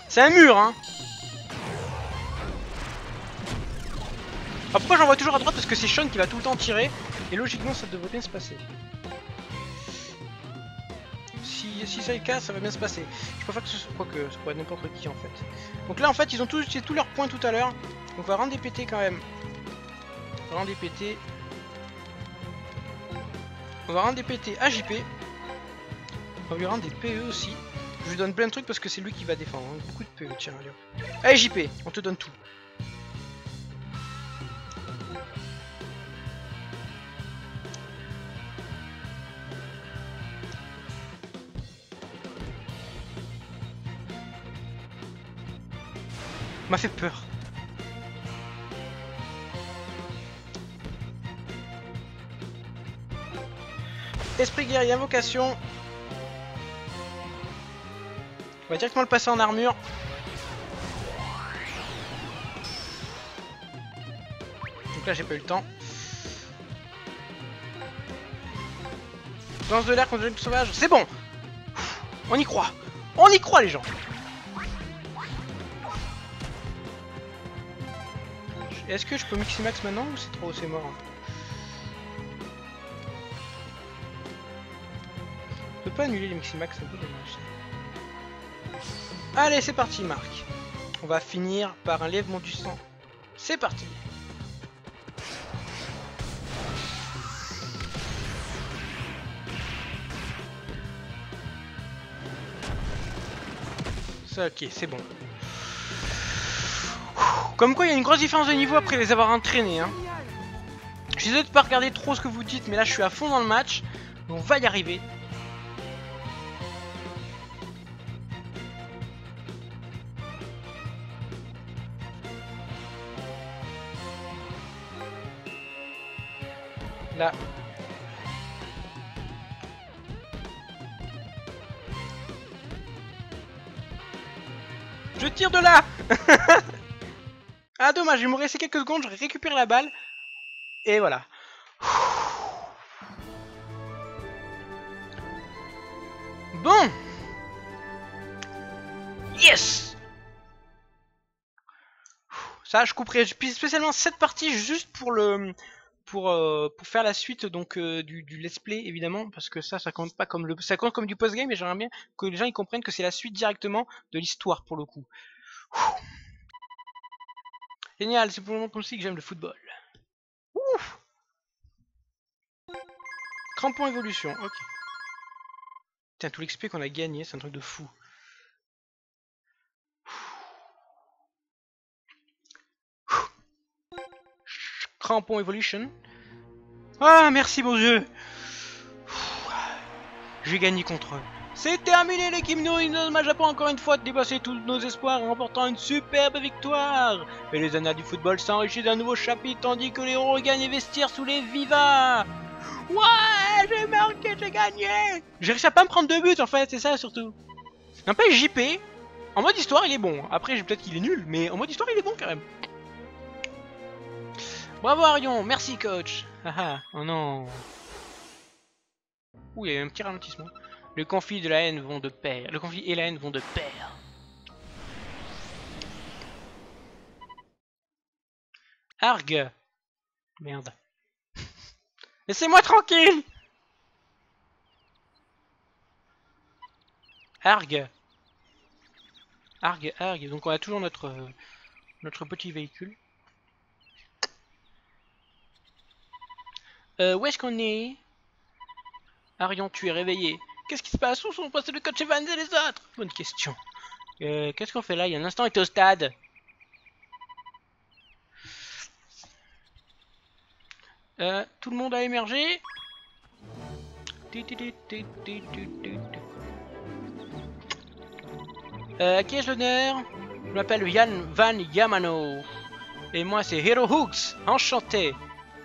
C'est un mur, hein. Alors pourquoi j'envoie toujours à droite? Parce que c'est Sean qui va tout le temps tirer. Et logiquement, ça devrait bien se passer. Si ça est le cas, ça va bien se passer. Je préfère que ce soit... Quoique, ça pourrait être n'importe qui, en fait. Donc là, en fait, ils ont tous utilisé tous leurs points tout à l'heure. Donc on va rendre des PT quand même. On va rendre des PT. On va rendre des PT à JP. On va lui rendre des PE aussi. Je lui donne plein de trucs parce que c'est lui qui va défendre. Hein. Beaucoup de PE, tiens, allez hop. Allez JP, on te donne tout. M'a fait peur. Esprit guerrier, invocation. On va directement le passer en armure. Donc là j'ai pas eu le temps. Danse de l'air contre le sauvage, c'est bon. On y croit. On y croit les gens. Est-ce que je peux Miximax maintenant ou c'est trop, c'est mort? Je peux pas annuler les Miximax, c'est un peu dommage. Allez, c'est parti, Marc. On va finir par un lèvement du sang. C'est parti. Ça, ok, c'est bon. Comme quoi, il y a une grosse différence de niveau après les avoir entraînés. Hein. Je suis désolé de pas regarder trop ce que vous dites, mais là, je suis à fond dans le match. On va y arriver. Là. Je tire de là. Ah dommage, il me restait quelques secondes, je récupère la balle. Et voilà. Bon. Yes. Ça, je couperai spécialement cette partie juste pour le... Pour faire la suite donc du let's play évidemment parce que ça compte pas comme ça compte comme du post game et j'aimerais bien que les gens ils comprennent que c'est la suite directement de l'histoire pour le coup. Génial, c'est pour le moment comme si que j'aime le football. Ouf. Crampon évolution, ok. Putain, tout l'XP qu'on a gagné, c'est un truc de fou. Crampon evolution. Ah, merci mon dieu. J'ai gagné contre eux. C'est terminé l'équipe Norizoma Japon encore une fois de dépasser tous nos espoirs en remportant une superbe victoire. Et les annales du football s'enrichissent d'un nouveau chapitre tandis que les héros regagnent les vestiaires sous les vivas. Ouais, j'ai marqué, j'ai gagné. J'ai réussi à pas me prendre 2 buts en fait, c'est ça surtout. N'empêche JP, en mode histoire il est bon. Après peut-être qu'il est nul, mais en mode histoire il est bon quand même. Bravo Arion, merci coach. Haha, oh non. Ouh, il y a eu un petit ralentissement. Le conflit de la haine vont de pair. Le conflit et la haine vont de pair. Argue. Merde. Laissez-moi tranquille. Argue. Argue, argue. Donc on a toujours notre petit véhicule. Où est-ce qu'on est? Arion, tu es réveillé. Qu'est-ce qui se passe? Où sont passés le coach Evans et les autres? Bonne question. Qu'est-ce qu'on fait là? Il y a un instant, on était au stade. Tout le monde a émergé. À qui ai-je l'honneur? Je m'appelle Yann Van Yamano. Et moi c'est Hero Hooks. Enchanté.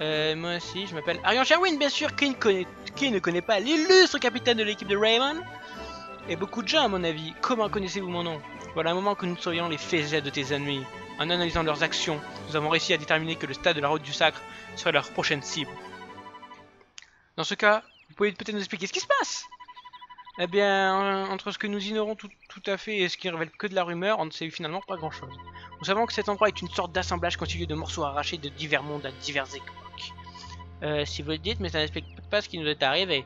Moi aussi je m'appelle Arion Sherwin, bien sûr. Qui ne connaît pas l'illustre capitaine de l'équipe de Raymond? Et beaucoup de gens à mon avis. Comment connaissez-vous mon nom? Voilà un moment que nous surveillons les faits de tes ennemis. En analysant leurs actions, nous avons réussi à déterminer que le stade de la route du sacre serait leur prochaine cible. Dans ce cas, vous pouvez peut-être nous expliquer ce qui se passe? Eh bien, entre ce que nous ignorons tout à fait et ce qui ne révèle que de la rumeur, on ne sait finalement pas grand-chose. Nous savons que cet endroit est une sorte d'assemblage constitué de morceaux arrachés de divers mondes à diverses époques. Si vous le dites, mais ça n'explique pas ce qui nous est arrivé.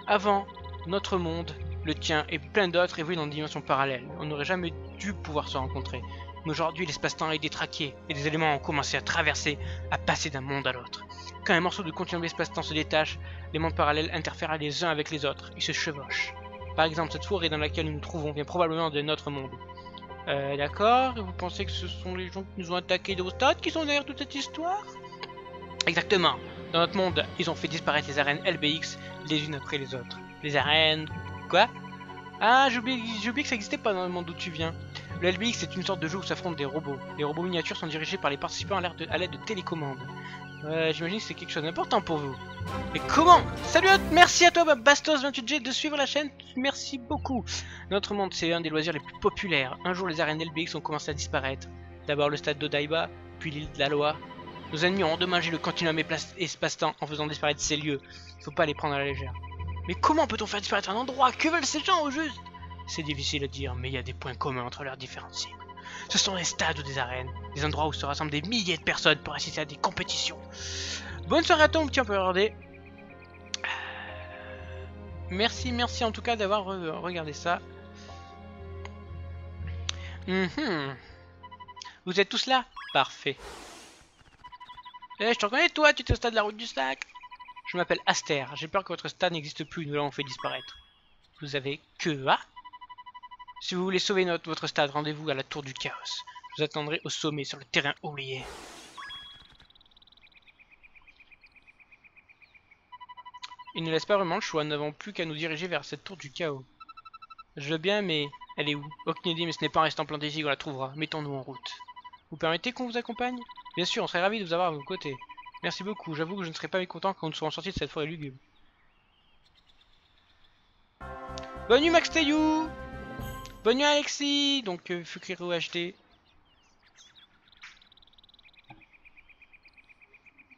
Avant, notre monde, le tien et plein d'autres évoluent dans une dimension parallèle. On n'aurait jamais dû pouvoir se rencontrer. Mais aujourd'hui, l'espace-temps est détraqué et des éléments ont commencé à traverser, à passer d'un monde à l'autre. Quand un morceau de continuum de l'espace-temps se détache, les mondes parallèles interfèrent les uns avec les autres, ils se chevauchent. Par exemple, cette forêt dans laquelle nous nous trouvons vient probablement de notre monde. D'accord, vous pensez que ce sont les gens qui nous ont attaqués au stade qui sont derrière toute cette histoire? Exactement. Dans notre monde, ils ont fait disparaître les arènes LBX les unes après les autres. Les arènes... Quoi? Ah, j'ai oublié que ça existait pas dans le monde d'où tu viens. Le LBX est une sorte de jeu où s'affrontent des robots. Les robots miniatures sont dirigés par les participants à l'aide de télécommandes. J'imagine que c'est quelque chose d'important pour vous. Mais comment? Salut merci à toi Bastos28G de suivre la chaîne, merci beaucoup. Notre monde c'est un des loisirs les plus populaires. Un jour les arènes LBX ont commencé à disparaître. D'abord le stade d'Odaiba, puis l'île de la Loi. Nos ennemis ont endommagé le continuum espace-temps en faisant disparaître ces lieux. Il faut pas les prendre à la légère. Mais comment peut-on faire disparaître un endroit? Que veulent ces gens au juste? C'est difficile à dire, mais il y a des points communs entre leurs différentes cibles. Ce sont des stades ou des arènes, des endroits où se rassemblent des milliers de personnes pour assister à des compétitions. Bonne soirée à toi mon petit, on peut regarder. Merci en tout cas d'avoir regardé ça. Vous êtes tous là? Parfait. Eh, je te reconnais toi, tu es au stade de la route du sac. Je m'appelle Aster, j'ai peur que votre stade n'existe plus, nous l'avons fait disparaître. Vous avez que A? Si vous voulez sauver votre stade, rendez-vous à la tour du chaos. Je vous attendrai au sommet sur le terrain oublié. Il ne laisse pas vraiment le choix, nous n'avons plus qu'à nous diriger vers cette tour du chaos. Je veux bien, mais elle est où? Aucune idée, mais ce n'est pas en restant planté ici qu'on la trouvera. Mettons-nous en route. Vous permettez qu'on vous accompagne? Bien sûr, on serait ravis de vous avoir à vos côtés. Merci beaucoup, j'avoue que je ne serais pas mécontent quand nous serons sortis de cette forêt lugubre. Bonne nuit Max Teyou. Bonne nuit Alexis. Donc Fukiro HD.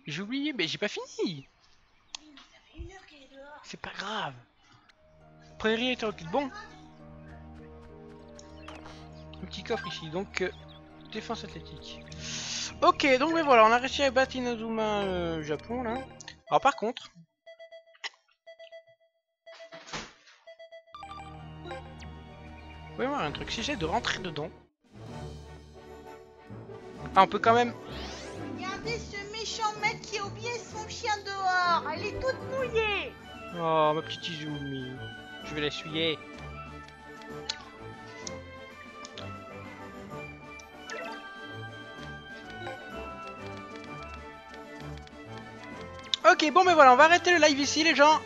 J'ai oublié, mais j'ai pas fini. C'est pas grave. Prairie est tranquille. Bon. Un petit coffre ici, donc défense athlétique. Ok, donc mais voilà, on a réussi à battre Inazuma Japon là. Alors par contre, vous pouvez voir un truc, si j'ai de rentrer dedans. Ah, on peut quand même. Regardez ce méchant mec qui a oublié son chien dehors. Elle est toute mouillée. Oh, ma petite Izumi. Je vais l'essuyer. Ok, bon, mais voilà, on va arrêter le live ici, les gens.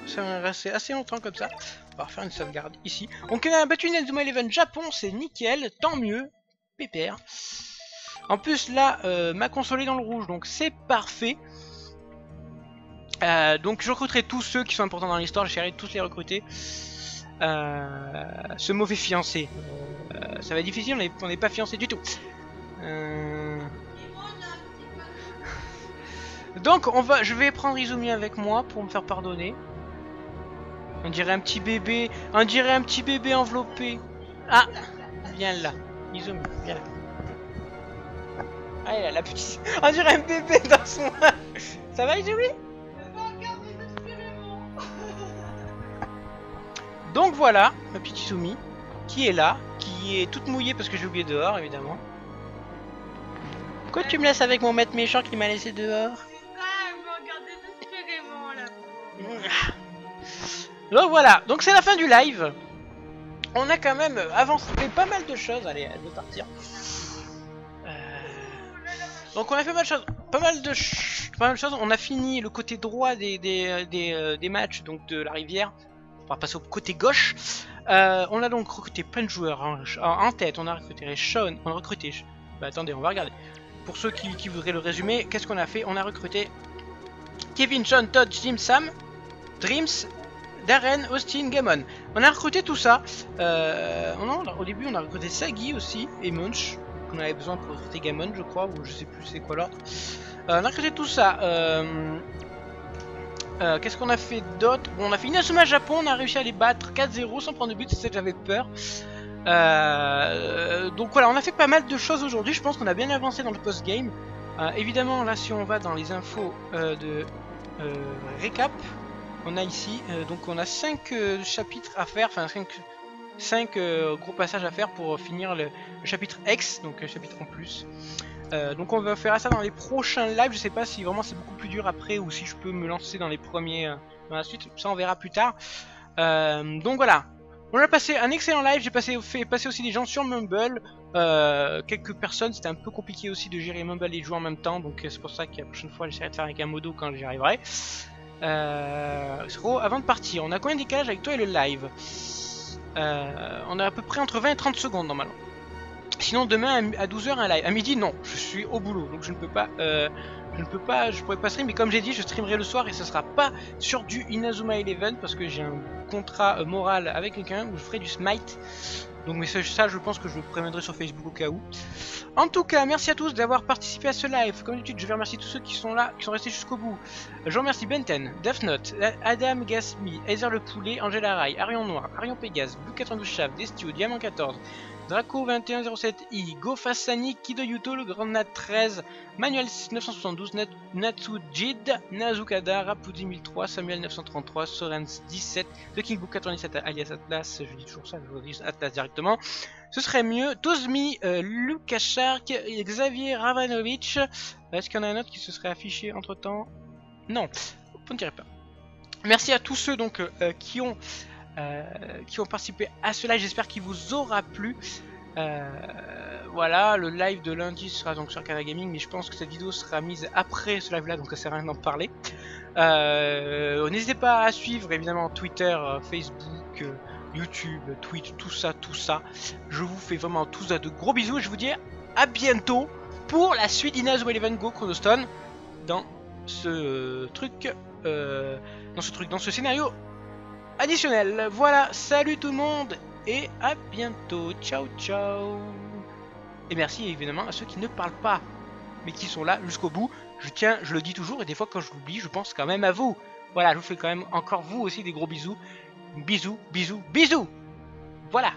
Ça va rester assez longtemps comme ça. On va refaire une sauvegarde ici. Donc, on a battu Inazuma Eleven Japon, c'est nickel, tant mieux. Pépère. En plus, là, ma console est dans le rouge, donc c'est parfait. Donc, je recruterai tous ceux qui sont importants dans l'histoire, j'essaierai de tous les recruter. Ce mauvais fiancé. Ça va être difficile, on n'est pas fiancé du tout. Donc je vais prendre Izumi avec moi pour me faire pardonner. On dirait un petit bébé, enveloppé. Ah, viens là, Izumi, viens là. Ah, il a la petite. On dirait un bébé dans son. Ça va Izumi? Donc voilà, ma petite Izumi, qui est là, qui est toute mouillée parce que j'ai oublié dehors évidemment. Pourquoi tu me laisses avec mon maître méchant qui m'a laissé dehors? Donc voilà, donc c'est la fin du live. On a quand même avancé pas mal de choses. Allez, elle veut partir. Donc on a fait pas mal de choses. On a fini le côté droit des matchs, donc de la rivière. On va passer au côté gauche. On a donc recruté plein de joueurs en tête. On a recruté Sean, on a recruté. Bah attendez, on va regarder. Pour ceux qui voudraient le résumer, qu'est-ce qu'on a fait? On a recruté Kevin, Sean, Todd, Jim, Sam, Dreams, Darren, Austin, Gamon. On a recruté tout ça. Au début, on a recruté Sagi aussi et Munch. On avait besoin pour recruter Gamon, je crois, ou je sais plus c'est quoi l'ordre. On a recruté tout ça. Qu'est-ce qu'on a fait d'autre? Bon, on a fait Inazuma Japon, on a réussi à les battre 4-0 sans prendre de but, c'est ça que j'avais peur. Donc voilà, on a fait pas mal de choses aujourd'hui, je pense qu'on a bien avancé dans le post-game. Évidemment, là, si on va dans les infos de récap, on a ici, donc on a 5 chapitres à faire, enfin 5 gros passages à faire pour finir le chapitre X, donc chapitre en plus. Donc on va faire ça dans les prochains lives, je sais pas si vraiment c'est beaucoup plus dur après ou si je peux me lancer dans les premiers dans la suite, ça on verra plus tard. Donc voilà, on a passé un excellent live, j'ai fait passer aussi des gens sur Mumble, quelques personnes, c'était un peu compliqué aussi de gérer Mumble et jouer en même temps, donc c'est pour ça que la prochaine fois j'essaierai de faire avec un modo quand j'y arriverai. Avant de partir, on a combien de décalage avec toi et le live? On a à peu près entre 20 et 30 secondes normalement. Sinon demain à 12h un live, à midi non, je suis au boulot donc je ne peux pas je pourrais pas stream, mais comme j'ai dit, je streamerai le soir et ce sera pas sur du Inazuma Eleven parce que j'ai un contrat moral avec quelqu'un où je ferai du Smite. Donc mais ça je pense que je le préviendrai sur Facebook au cas où. En tout cas, merci à tous d'avoir participé à ce live. Comme d'habitude, je vais remercier tous ceux qui sont là, qui sont restés jusqu'au bout. Je remercie Benten, Deathnote, Adam Gasmi, Heather le Poulet, Angela Rai, Arion Noir, Arion Pégase, Blue 92 Chav, Destio, Diamant 14, Draco 2107i, Gofassani, Kido Yuto, le Grand Nat 13, Manuel 972, Natsu Jid, Nazukada, Rapudi 1003, Samuel 933, Sorens 17, The King Book 97 alias Atlas, je dis toujours ça, je dis Atlas directement. Ce serait mieux. Tozmi, Lucas Shark, Xavier Ravanovic. Est-ce qu'il y en a un autre qui se serait affiché entre temps? Non, vous ne direz pas. Merci à tous ceux donc qui ont participé à ce live. J'espère qu'il vous aura plu. Voilà, le live de lundi sera donc sur Canal Gaming, mais je pense que cette vidéo sera mise après ce live là, donc ça sert à rien d'en parler. N'hésitez pas à suivre évidemment Twitter, Facebook, YouTube, Twitch, tout ça. Je vous fais vraiment tous de gros bisous et je vous dis à bientôt pour la suite d'Inazuma Eleven Go Chronostone dans ce dans ce scénario additionnel. Voilà, salut tout le monde et à bientôt. Ciao ciao. Et merci évidemment à ceux qui ne parlent pas mais qui sont là jusqu'au bout. Je le dis toujours et des fois quand je l'oublie, je pense quand même à vous. Voilà, je vous fais quand même encore vous aussi des gros bisous. Bisous, bisous, bisous. Voilà.